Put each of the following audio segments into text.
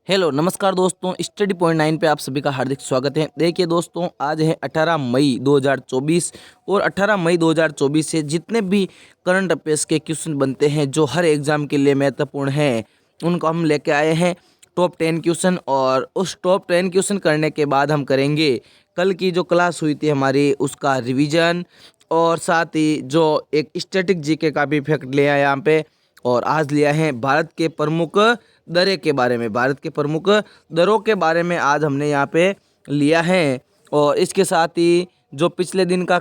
Hello नमस्कार दोस्तों, study point 9 पे आप सभी का हार्दिक स्वागत है। देखिए दोस्तों, आज है 18 मई 2024 और 18 मई 2024 से जितने भी करंट अफेयर्स के क्वेश्चन बनते हैं जो हर एग्जाम के लिए महत्वपूर्ण हैं, उनको हम लेके आए हैं टॉप 10 क्वेश्चन। और उस टॉप 10 क्वेश्चन करने के बाद हम करेंगे कल की जो क्लास हुई थी हमारी उसका रिविजन, और साथ ही जो एक स्टैटिक जीके का भी फैक्ट लिया है यहाँ पे। और आज लिया है भारत के प्रमुख दरे के बारे में, भारत के प्रमुख दरों के बारे में आज हमने यहाँ पे लिया है। और इसके साथ ही जो पिछले दिन का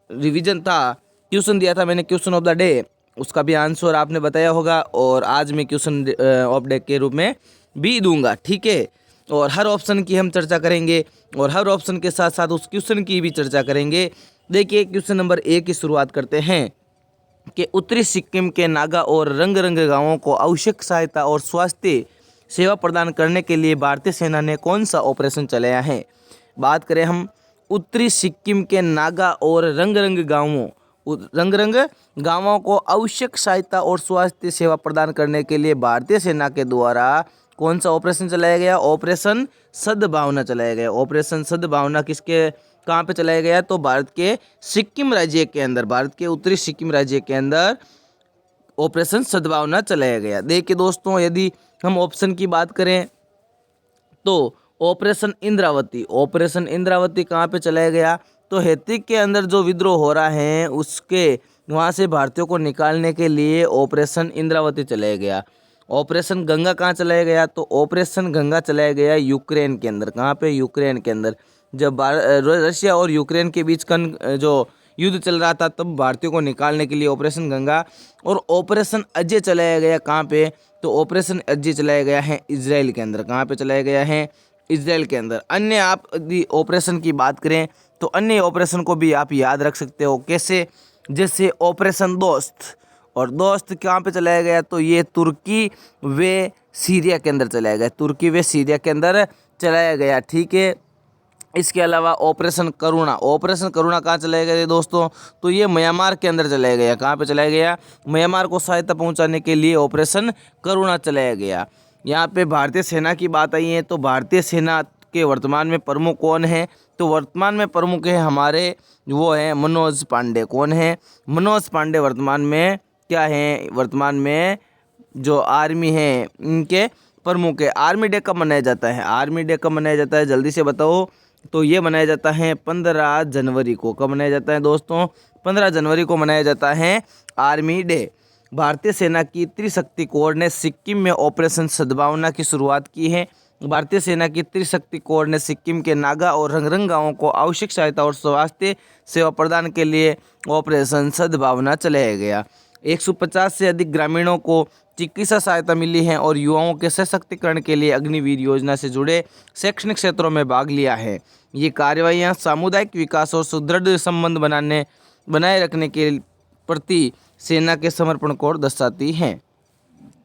रिवीजन था, क्वेश्चन दिया था मैंने, क्वेश्चन ऑफ द डे, उसका भी आंसर आपने बताया होगा। और आज मैं क्वेश्चन ऑफ डे के रूप में भी दूंगा, ठीक है। और हर ऑप्शन की हम चर्चा करेंगे और हर ऑप्शन के साथ साथ उस क्वेश्चन की भी चर्चा करेंगे। देखिए क्वेश्चन नंबर 1 की शुरुआत करते हैं कि उत्तरी सिक्किम के नागा और रंग गांवों को आवश्यक सहायता और स्वास्थ्य सेवा प्रदान करने के लिए भारतीय सेना ने कौन सा ऑपरेशन चलाया है। बात करें हम उत्तरी सिक्किम के नागा और रंग गांवों को आवश्यक सहायता और स्वास्थ्य सेवा प्रदान करने के लिए भारतीय सेना के द्वारा कौन सा ऑपरेशन चलाया गया। ऑपरेशन सद्भावना चलाया गया। ऑपरेशन सद्भावना किसके कहाँ पे चलाया गया, तो भारत के सिक्किम राज्य के अंदर, भारत के उत्तरी सिक्किम राज्य के अंदर ऑपरेशन सद्भावना चलाया गया। देखिए दोस्तों, यदि हम ऑप्शन की बात करें तो ऑपरेशन इंद्रावती कहाँ पे चलाया गया, तो हैती के अंदर जो विद्रोह हो रहा है उसके वहाँ से भारतीयों को निकालने के लिए ऑपरेशन इंद्रावती चलाया गया। ऑपरेशन गंगा कहाँ चलाया गया, तो ऑपरेशन गंगा चलाया गया यूक्रेन के अंदर। कहाँ पे, यूक्रेन के अंदर। जब रशिया और यूक्रेन के बीच जो युद्ध चल रहा था तब भारतीयों को निकालने के लिए ऑपरेशन गंगा। और ऑपरेशन अजय चलाया गया कहाँ पे, तो ऑपरेशन अजय चलाया गया है इजराइल के अंदर। कहाँ पे चलाया गया है, इजराइल के अंदर। अन्य आप यदि ऑपरेशन की बात करें तो अन्य ऑपरेशन को भी आप याद रख सकते हो, कैसे, जैसे ऑपरेशन दोस्त। और दोस्त कहाँ पे चलाया गया, तो ये तुर्की व सीरिया के अंदर चलाया गया, तुर्की व सीरिया के अंदर चलाया गया, ठीक है। इसके अलावा ऑपरेशन करुणा कहाँ चलाया गया दोस्तों, तो ये म्यांमार के अंदर चलाया गया। कहाँ पे चलाया गया, म्यांमार को सहायता पहुंचाने के लिए ऑपरेशन करुणा चलाया गया। यहाँ पे भारतीय सेना की बात आई है, तो भारतीय सेना के वर्तमान में प्रमुख कौन है, तो वर्तमान में प्रमुख है हमारे, वो है मनोज पांडे। कौन है, मनोज पांडे वर्तमान में क्या है, वर्तमान में जो आर्मी है इनके प्रमुख है। आर्मी डे कब मनाया जाता है, आर्मी डे कब मनाया जाता है, जल्दी से बताओ। तो ये मनाया जाता है 15 जनवरी को। कब मनाया जाता है दोस्तों, 15 जनवरी को मनाया जाता है आर्मी डे। भारतीय सेना की त्रिशक्ति कोर ने सिक्किम में ऑपरेशन सद्भावना की शुरुआत की है। भारतीय सेना की त्रिशक्ति कोर ने सिक्किम के नागा और रंग गांवों को आवश्यक सहायता और स्वास्थ्य सेवा प्रदान के लिए ऑपरेशन सद्भावना चलाया गया। 150 से अधिक ग्रामीणों को चिकित्सा सहायता मिली है और युवाओं के सशक्तिकरण के लिए अग्निवीर योजना से जुड़े शैक्षणिक क्षेत्रों में भाग लिया है। ये कार्रवाइयाँ सामुदायिक विकास और सुदृढ़ संबंध बनाए रखने के प्रति सेना के समर्पण को दर्शाती हैं।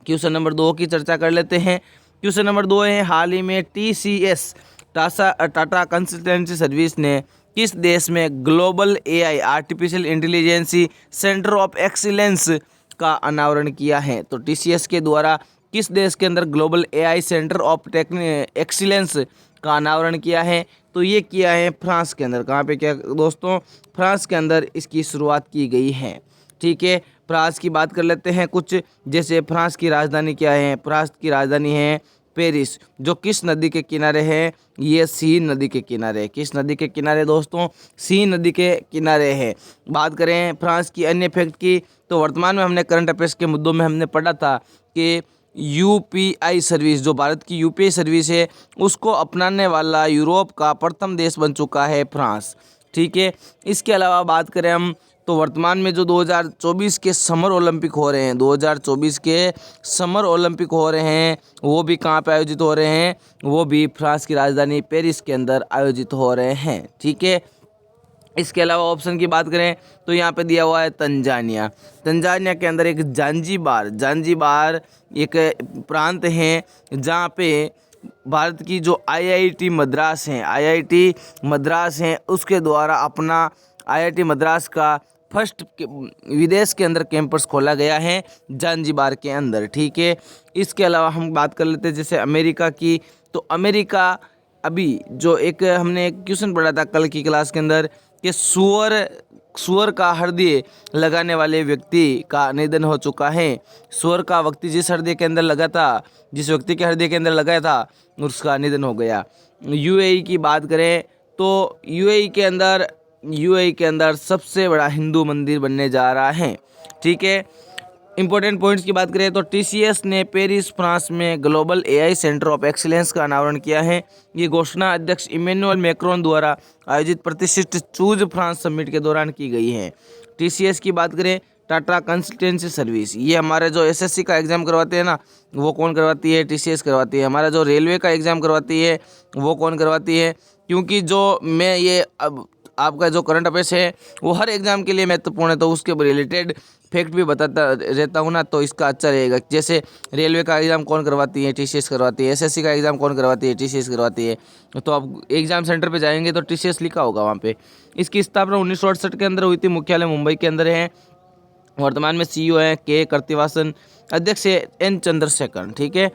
क्वेश्चन नंबर 2 की चर्चा कर लेते हैं। क्वेश्चन नंबर 2 है, हाल ही में TCS टाटा कंसल्टेंसी सर्विस ने किस देश में global AI artificial intelligence centre of excellence का अनावरण किया है। तो TCS के द्वारा किस देश के अंदर global AI centre of excellence का अनावरण किया है, तो ये किया है फ्रांस के अंदर। कहाँ पे किया दोस्तों, फ्रांस के अंदर इसकी शुरुआत की गई है, ठीक है। फ्रांस की बात कर लेते हैं कुछ, जैसे फ्रांस की राजधानी क्या है, फ्रांस की राजधानी है पेरिस, जो किस नदी के किनारे है, ये सीन नदी के किनारे। किस नदी के किनारे दोस्तों, सीन नदी के किनारे है। बात करें फ्रांस की अन्य फैक्ट की, तो वर्तमान में हमने करंट अफेयर्स के मुद्दों में हमने पढ़ा था कि UPI सर्विस, जो भारत की UPI सर्विस है, उसको अपनाने वाला यूरोप का प्रथम देश बन चुका है फ्रांस, ठीक है। इसके अलावा बात करें हम, तो वर्तमान में जो 2024 के समर ओलंपिक हो रहे हैं, 2024 के समर ओलंपिक हो रहे हैं, वो भी कहाँ पे आयोजित हो रहे हैं, वो भी फ्रांस की राजधानी पेरिस के अंदर आयोजित हो रहे हैं, ठीक है। इसके अलावा ऑप्शन की बात करें तो यहाँ पे दिया हुआ है तंजानिया। तंजानिया के अंदर एक जांजीबार एक प्रांत है जहाँ पे भारत की जो IIT मद्रास हैं, उसके द्वारा अपना IIT मद्रास का फर्स्ट विदेश के अंदर कैंपस खोला गया है जांजिबार के अंदर, ठीक है। इसके अलावा हम बात कर लेते हैं जैसे अमेरिका की, तो अमेरिका अभी जो एक हमने एक क्वेश्चन पढ़ा था कल की क्लास के अंदर कि सुअर का हृदय लगाने वाले व्यक्ति का निधन हो चुका है। सुअर का व्यक्ति जिस हृदय के अंदर लगा था, जिस व्यक्ति के हृदय के अंदर लगाया था, उसका निधन हो गया। यूएई की बात करें तो यूएई के अंदर सबसे बड़ा हिंदू मंदिर बनने जा रहा है, ठीक है। इंपॉर्टेंट पॉइंट्स की बात करें तो टीसीएस ने पेरिस फ्रांस में global AI centre of excellence का अनावरण किया है। ये घोषणा अध्यक्ष इमैनुअल मैक्रोन द्वारा आयोजित प्रतिष्ठित चूज फ्रांस समिट के दौरान की गई है। टीसीएस की बात करें, टाटा कंसल्टेंसी सर्विस, ये हमारे जो एसएससी का एग्जाम करवाते हैं ना, वो कौन करवाती है? टीसीएस करवाती है। हमारा जो रेलवे का एग्जाम करवाती है वो कौन करवाती है? क्योंकि जो मैं ये अब आपका जो करंट अफेयर्स है वो हर एग्जाम के लिए महत्वपूर्ण है, तो उसके रिलेटेड फैक्ट भी बताता रहता हूँ ना, तो इसका अच्छा रहेगा। जैसे रेलवे का एग्जाम कौन करवाती है? टीसीएस करवाती है। एसएससी का एग्जाम कौन करवाती है? टीसीएस करवाती है। तो आप एग्जाम सेंटर पे जाएंगे तो टीसीएस लिखा होगा वहाँ पे। इसकी स्थापना 1968 के अंदर हुई थी, मुख्यालय मुंबई के अंदर है। वर्तमान में सीईओ है के कर्तिवासन, अध्यक्ष है एन चंद्रशेखर, ठीक है।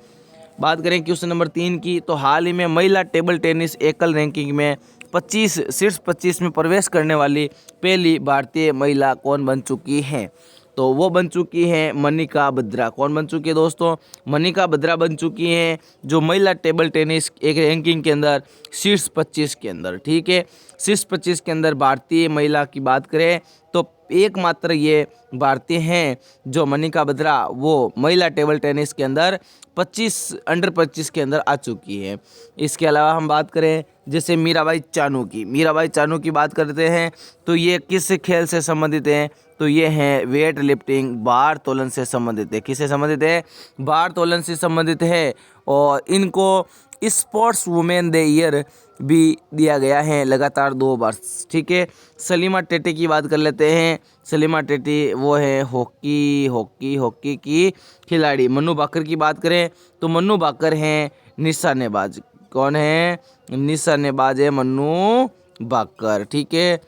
बात करें क्वेश्चन नंबर 3 की, तो हाल ही में महिला टेबल टेनिस एकल रैंकिंग में शीर्ष 25 में प्रवेश करने वाली पहली भारतीय महिला कौन बन चुकी हैं? तो वो बन चुकी हैं मनिका बत्रा। कौन बन चुकी है दोस्तों? मनिका बत्रा बन चुकी हैं, जो महिला टेबल टेनिस एक रैंकिंग के अंदर शीर्ष 25 के अंदर, ठीक है। शीर्ष 25 के अंदर भारतीय महिला की बात करें तो एकमात्र ये भारतीय हैं जो मनिका बत्रा, वो महिला टेबल टेनिस के अंदर अंडर 25 के अंदर आ चुकी है। इसके अलावा हम बात करें जैसे मीराबाई चानू की बात करते हैं तो ये किस खेल से संबंधित हैं? तो ये हैं वेट लिफ्टिंग, भार तोलन से संबंधित है। किससे संबंधित है? भार तोलन से संबंधित है। और इनको स्पोर्ट्स वुमेन द ईयर भी दिया गया है लगातार 2 बार, ठीक है। सलीमा टेटी की बात कर लेते हैं। सलीमा टेटी वो है हॉकी की खिलाड़ी। मन्नू भाकर की बात करें तो मन्नू भाकर हैं निशानेबाज। कौन है? निशानेबाज है मन्नू भाकर, ठीक है।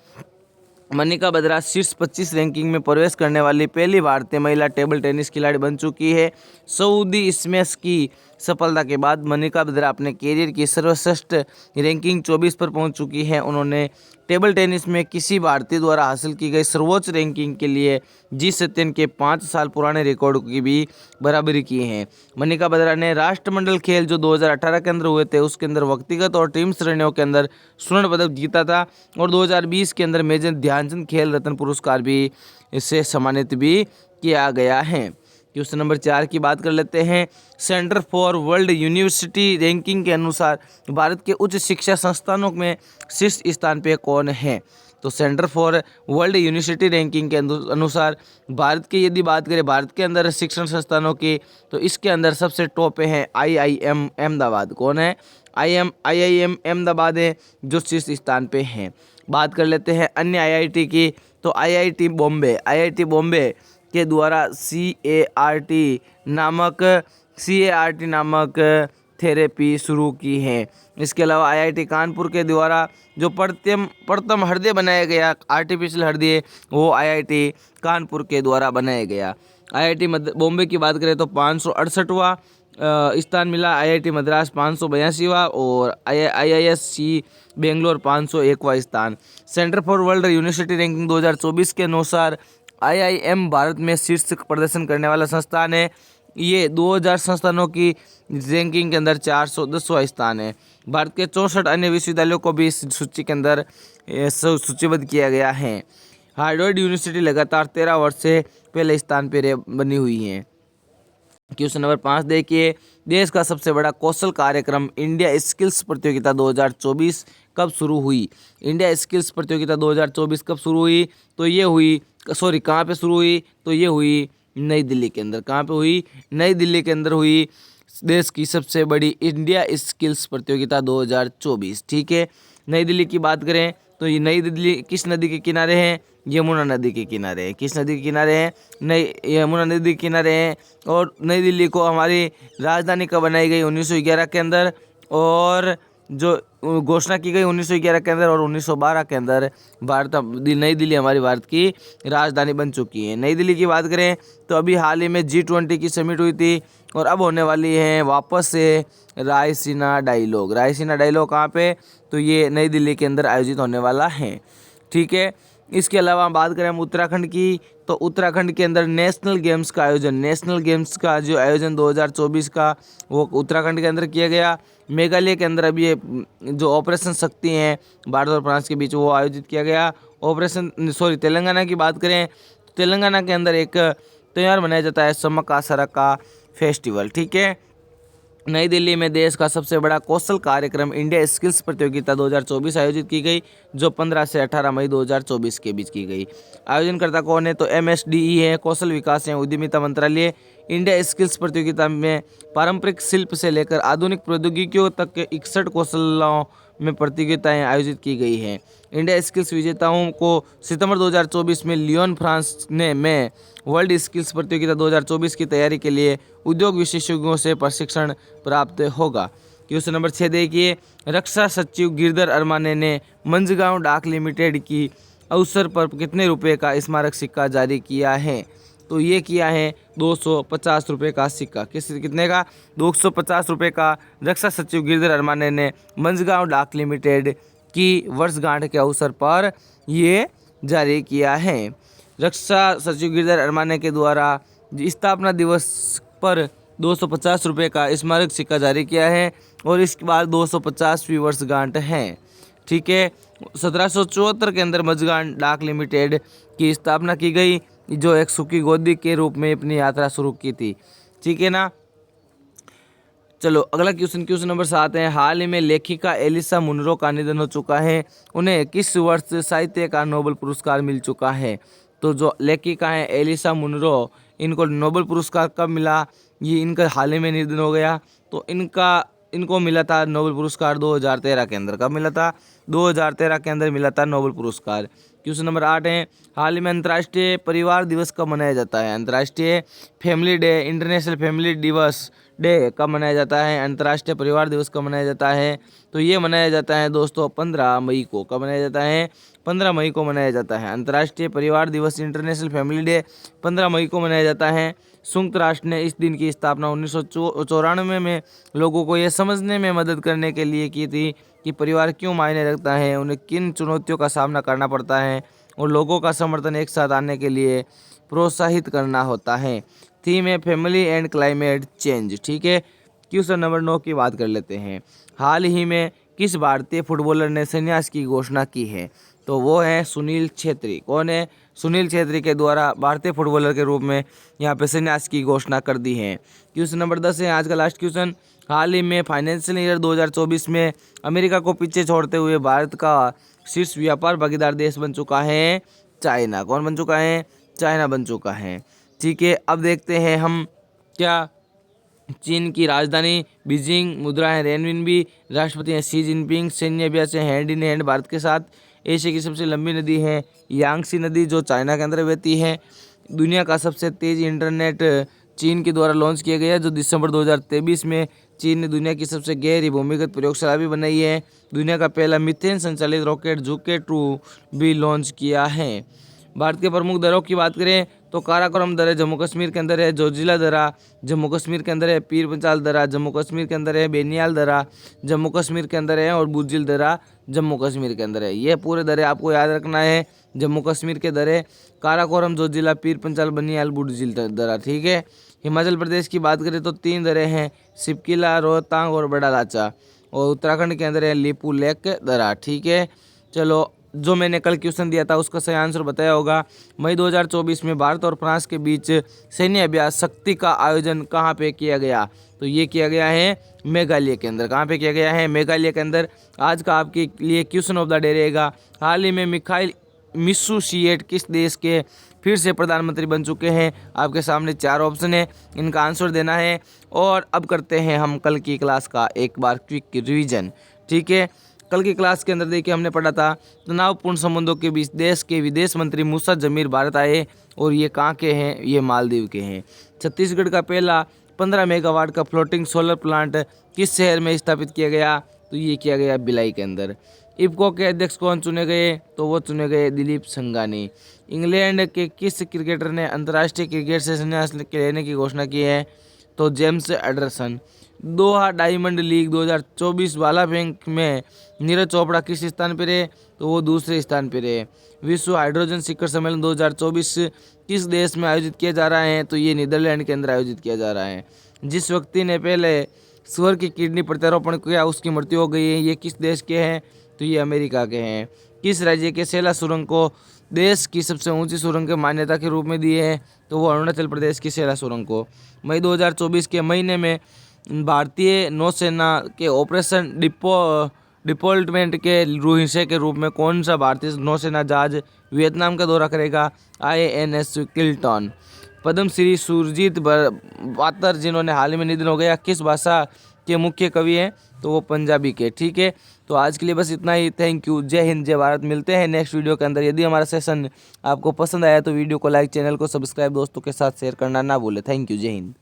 मनिका बत्रा शीर्ष 25 रैंकिंग में प्रवेश करने वाली पहली भारतीय महिला टेबल टेनिस खिलाड़ी बन चुकी है। सऊदी स्मैश की सफलता के बाद मनिका बत्रा अपने कैरियर की सर्वश्रेष्ठ रैंकिंग 24 पर पहुंच चुकी है। उन्होंने टेबल टेनिस में किसी भारतीय द्वारा हासिल की गई सर्वोच्च रैंकिंग के लिए जी सत्यन के 5 साल पुराने रिकॉर्ड की भी बराबरी की है। मनिका बत्रा ने राष्ट्रमंडल खेल जो 2018 के अंदर हुए थे उसके अंदर व्यक्तिगत और टीम श्रेणियों के अंदर स्वर्ण पदक जीता था, और 2020 के अंदर मेजर ध्यानचंद खेल रत्न पुरस्कार भी इससे सम्मानित भी किया गया है। क्वेश्चन नंबर 4 की बात कर लेते हैं। Centre for world university ranking के अनुसार भारत के उच्च शिक्षा संस्थानों में शीर्ष स्थान पे कौन है? तो centre for world university ranking के अनुसार भारत की यदि बात करें, भारत के अंदर शिक्षण संस्थानों की, तो इसके अंदर सबसे टॉप पे है IIM अहमदाबाद। कौन है? IIM अहमदाबाद है जो शीर्ष स्थान पे हैं। बात कर लेते हैं अन्य IIT की, तो IIT बॉम्बे के द्वारा CART नामक थेरेपी शुरू की है। इसके अलावा IIT कानपुर के द्वारा जो प्रथम हृदय बनाया गया, आर्टिफिशियल हृदय, वो IIT कानपुर के द्वारा बनाया गया। IIT बॉम्बे की बात करें तो 568वां स्थान मिला, IIT मद्रास 582वां और IISc बेंगलोर 501वां स्थान। Centre for world university ranking 2024 के अनुसार IIM भारत में शीर्ष प्रदर्शन करने वाला संस्थान है। ये 2000 संस्थानों की रैंकिंग के अंदर 410वां स्थान है। भारत के 64 अन्य विश्वविद्यालयों को भी इस सूची के अंदर सूचीबद्ध किया गया है। हार्वर्ड यूनिवर्सिटी लगातार 13 वर्ष से पहले स्थान पर बनी हुई है। क्वेश्चन नंबर 5 देखिए, देश का सबसे बड़ा कौशल कार्यक्रम इंडिया स्किल्स प्रतियोगिता 2024 कब शुरू हुई? इंडिया स्किल्स प्रतियोगिता 2024 कब शुरू हुई? तो ये हुई कहाँ पे शुरू हुई? तो ये हुई नई दिल्ली के अंदर। कहाँ पे हुई? नई दिल्ली के अंदर हुई देश की सबसे बड़ी इंडिया स्किल्स प्रतियोगिता 2024, ठीक है। नई दिल्ली की बात करें तो ये नई दिल्ली किस नदी के किनारे है? यमुना नदी के किनारे है। किस नदी के किनारे है? यमुना नदी के किनारे हैं। और नई दिल्ली को हमारी राजधानी कब बनाई गई? 1911 के अंदर। और जो घोषणा की गई 1911 के अंदर और 1912 के अंदर नई दिल्ली हमारी भारत की राजधानी बन चुकी है। नई दिल्ली की बात करें तो अभी हाल ही में G20 की समिट हुई थी और अब होने वाली है वापस से रायसीना डायलॉग। रायसीना डायलॉग कहाँ पे, तो ये नई दिल्ली के अंदर आयोजित होने वाला है। ठीक है, इसके अलावा हम बात करें हम उत्तराखंड की, तो उत्तराखंड के अंदर नेशनल गेम्स का जो आयोजन 2024 का वो उत्तराखंड के अंदर किया गया। मेघालय के अंदर अभी ये जो ऑपरेशन शक्ति है भारत और फ्रांस के बीच वो आयोजित किया गया। तेलंगाना की बात करें तो तेलंगाना के अंदर एक त्यौहार मनाया जाता है समक्का सरक्का फेस्टिवल। ठीक है, नई दिल्ली में देश का सबसे बड़ा कौशल कार्यक्रम इंडिया स्किल्स प्रतियोगिता 2024 आयोजित की गई, जो 15 से 18 मई 2024 के बीच की गई। आयोजनकर्ता कौन है, तो MSDE है, कौशल विकास एवं उद्यमिता मंत्रालय। इंडिया स्किल्स प्रतियोगिता में पारंपरिक शिल्प से लेकर आधुनिक प्रौद्योगिकियों तक के 61 कौशलों में प्रतियोगिताएं आयोजित की गई हैं। इंडिया स्किल्स विजेताओं को सितंबर 2024 में लियोन फ्रांस में वर्ल्ड स्किल्स प्रतियोगिता 2024 की तैयारी के लिए उद्योग विशेषज्ञों से प्रशिक्षण प्राप्त होगा। क्वेश्चन नंबर 6 देखिए, रक्षा सचिव गिरधर अरमाने ने मंझगांव डाक लिमिटेड की अवसर पर कितने रुपए का स्मारक सिक्का जारी किया है, तो ये किया है 250 रुपये का सिक्का। कितने का, 250 रुपये का रक्षा सचिव गिरधर अरमाने ने मंझगांव डाक लिमिटेड की वर्षगांठ के अवसर पर ये जारी किया है। रक्षा सचिव गिरधर अरमाने के द्वारा स्थापना दिवस पर 250 रुपये का स्मारक सिक्का जारी किया है और इसके बाद 250वीं वर्षगांठ है। ठीक है, 1774 के अंदर मंझगांव डाक लिमिटेड की स्थापना की गई, जो एक सुखी गोदी के रूप में अपनी यात्रा शुरू की थी। ठीक है ना, चलो अगला क्वेश्चन नंबर 7 है, हाल ही में लेखिका एलिसा मुनरो का निधन हो चुका है। उन्हें किस वर्ष साहित्य का नोबेल पुरस्कार मिल चुका है, तो जो लेखिका है एलिसा मुनरो, इनको नोबेल पुरस्कार कब मिला, ये इनका हाल ही में निधन हो गया। तो इनको मिला था नोबेल पुरस्कार 2013 के अंदर। कब मिला था, 2013 के अंदर मिला था नोबेल पुरस्कार। क्वेश्चन नंबर 8 है, हाल ही में अंतर्राष्ट्रीय परिवार दिवस कब मनाया जाता है। अंतर्राष्ट्रीय फैमिली डे, इंटरनेशनल फैमिली दिवस डे कब मनाया जाता है, अंतर्राष्ट्रीय परिवार दिवस कब मनाया जाता है, तो ये मनाया जाता है दोस्तों 15 मई को। कब मनाया जाता है, 15 मई को मनाया जाता है। अंतर्राष्ट्रीय परिवार दिवस, इंटरनेशनल फैमिली डे 15 मई को मनाया जाता है। संयुक्त राष्ट्र ने इस दिन की स्थापना 1994 में लोगों को यह समझने में मदद करने के लिए की थी कि परिवार क्यों मायने रखता है, उन्हें किन चुनौतियों का सामना करना पड़ता है और लोगों का समर्थन एक साथ आने के लिए प्रोत्साहित करना होता है। थीम है फैमिली एंड क्लाइमेट चेंज। ठीक है, क्वेश्चन नंबर 9 की बात कर लेते हैं, हाल ही में किस भारतीय फुटबॉलर ने संन्यास की घोषणा की है, तो वो है सुनील छेत्री। कौन है, सुनील छेत्री के द्वारा भारतीय फुटबॉलर के रूप में यहाँ पे संन्यास की घोषणा कर दी है। क्वेश्चन नंबर 10 है आज का लास्ट क्वेश्चन, हाल ही में फाइनेंशियल ईयर 2024 में अमेरिका को पीछे छोड़ते हुए भारत का शीर्ष व्यापार भागीदार देश बन चुका है चाइना। कौन बन चुका है, चाइना बन चुका है। ठीक है, अब देखते हैं हम क्या चीन की राजधानी बीजिंग, मुद्रा है रेनमिनबी, राष्ट्रपति हैं शी जिनपिंग, सैन्य अभ्यास है हैंड इन हैंड भारत के साथ, एशिया की सबसे लंबी नदी है यांगसी नदी जो चाइना के अंदर बहती है, दुनिया का सबसे तेज इंटरनेट चीन के द्वारा लॉन्च किया गया जो दिसंबर 2023 में चीन ने दुनिया की सबसे गहरी भूमिगत प्रयोगशाला भी बनाई है, दुनिया का पहला मीथेन संचालित रॉकेट जुके 2 भी लॉन्च किया है। भारत के प्रमुख दरों की बात करें तो काराकोरम दर जम्मू कश्मीर के अंदर है, जोजिला दरा जम्मू कश्मीर के अंदर है, पीर पंचाल दरा जम्मू कश्मीर के अंदर है, बेनियाल दरा जम्मू कश्मीर के अंदर है और बुर्जिल दरा जम्मू कश्मीर के अंदर है। ये पूरे दरे आपको याद रखना है, जम्मू कश्मीर के दरे काराकोरम, जोजिला, पीर पंचाल, बनियाल, बुर्जिल दरा। ठीक है, हिमाचल प्रदेश की बात करें तो 3 दरें हैं, सिपकिला, रोहतांग और बड़ा लाचा, और उत्तराखंड के अंदर है लिपू लेक दरा। ठीक है, चलो जो मैंने कल क्वेश्चन दिया था उसका सही आंसर बताया होगा। मई 2024 में भारत और फ्रांस के बीच सैन्य अभ्यास शक्ति का आयोजन कहाँ पे किया गया, तो ये किया गया है मेघालय के अंदर। कहाँ पे किया गया है, मेघालय के अंदर। आज का आपके लिए क्वेश्चन ऑफ द डे रहेगा, हाल ही में मिखाइल मिशुशिएट किस देश के फिर से प्रधानमंत्री बन चुके हैं। आपके सामने 4 ऑप्शन है, इनका आंसर देना है। और अब करते हैं हम कल की क्लास का एक बार क्विक रिवीजन। ठीक है, कल की क्लास के अंदर देखिए हमने पढ़ा था तनावपूर्ण संबंधों के बीच देश के विदेश मंत्री मूसा जमीर भारत आए और ये कहाँ के हैं, ये मालदीव के हैं। छत्तीसगढ़ का पहला 15 मेगावाट का फ्लोटिंग सोलर प्लांट किस शहर में स्थापित किया गया, तो ये किया गया भिलाई के अंदर। इफको के अध्यक्ष कौन चुने गए, तो वो चुने गए दिलीप संघानी। इंग्लैंड के किस क्रिकेटर ने अंतर्राष्ट्रीय क्रिकेट से संन्यास लेने की घोषणा की है, तो जेम्स एंडरसन। दोहा डायमंड लीग 2024 वाला बैंक में नीरज चोपड़ा किस स्थान पर रहे, तो वो दूसरे स्थान पर रहे। विश्व हाइड्रोजन शिखर सम्मेलन 2024 किस देश में आयोजित किया जा रहा है, तो ये नीदरलैंड के अंदर आयोजित किया जा रहा है। जिस व्यक्ति ने पहले सुअर की किडनी प्रत्यारोपण किया उसकी मृत्यु हो गई है, ये किस देश के हैं, तो ये अमेरिका के हैं। किस राज्य के सेला सुरंग को देश की सबसे ऊंची सुरंग के मान्यता के रूप में दी है, तो वो अरुणाचल प्रदेश की सेला सुरंग को। मई 2024 के महीने में भारतीय नौसेना के ऑपरेशन डिप्लॉयमेंट के हिस्से के रूप में कौन सा भारतीय नौसेना जहाज वियतनाम का दौरा करेगा, INS किल्टन। पद्मश्री सुरजीत पातर जिन्होंने हाल ही में निधन हो गया, किस भाषा के मुख्य कवि हैं, तो वो पंजाबी के। ठीक है, तो आज के लिए बस इतना ही। Thank you. जय हिंद, जय भारत। मिलते हैं नेक्स्ट वीडियो के अंदर। यदि हमारा सेशन आपको पसंद आया तो वीडियो को लाइक, चैनल को सब्सक्राइब, दोस्तों के साथ शेयर करना ना भूलें। Thank you. जय हिंद।